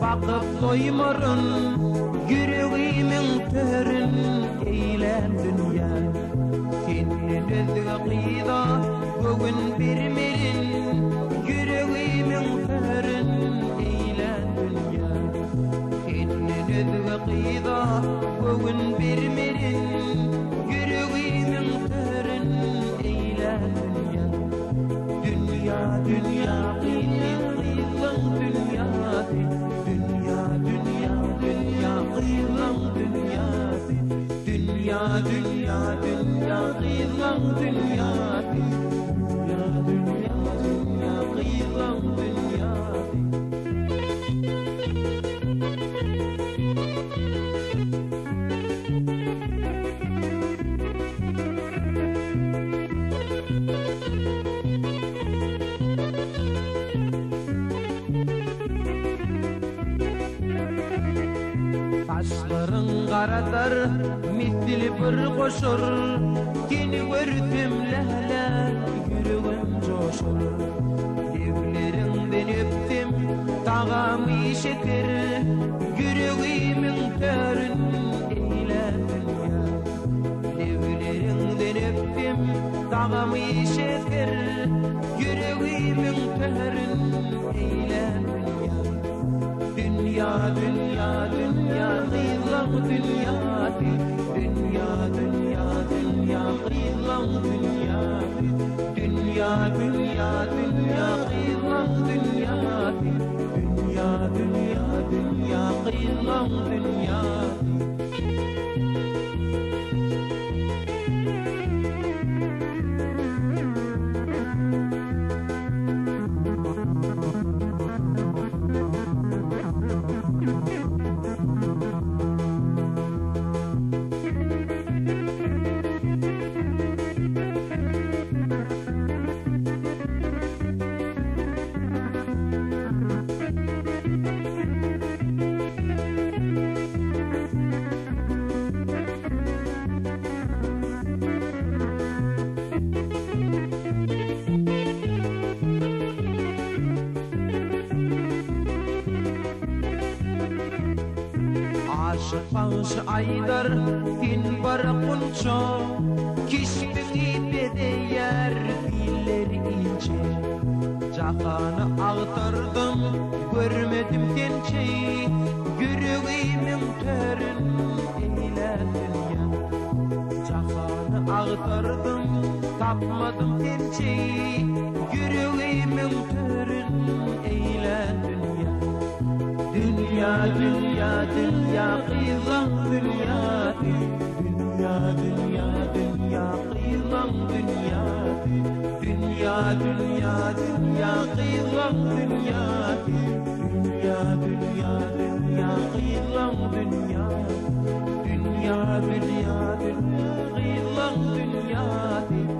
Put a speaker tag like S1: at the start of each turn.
S1: bakıp doymarın, yüreğimin törün eylem dünya. Senin özgü qıyda bugün birmerin, yüreğimin törün eylem dünya. Senin özgü qıyda bugün birmerin, yüreğimin törün eylem dünya. Dünya, dünya, qıylan dünya, dünya, dünya, dünya, qıylan dünya, dünya, dünya, dünya, qıylan dünya, dünya, dünya, dünya, qıylan dünya. Taşların qaratar, mitli bir qoşur, seni gördüm lehler, yüreğim coşur. Devlerinden öptüm, tağamı şeker, yüreğimin törün eyle dünya. Devlerinden öptüm, tağamı şeker, yüreğimin törün eyle dünya. Dünya, dünya, dünya, qıylan dünya, dünya, dünya, dünya, qıylan dünya, dünya, dünya, dünya, qıylan dünya, dünya, dünya, dünya, qıylan dünya. Aşık bağışı aydar, din baraqunça, kişbini bedeyer diller ince. Cahanı ağtardım, görmedim tençe, yüreğimin törün eyle dünya. Cahanı ağtardım, tapmadım tençe, yüreğimin törün eyle dünya. Dünya, dünya, dünya, qıylan dünya, dünya, dünya, dünya, qıylan dünya, dünya, dünya, dünya, qıylan dünya, dünya, dünya, dünya, qıylan dünya, dünya, dünya, dünya, qıylan dünya.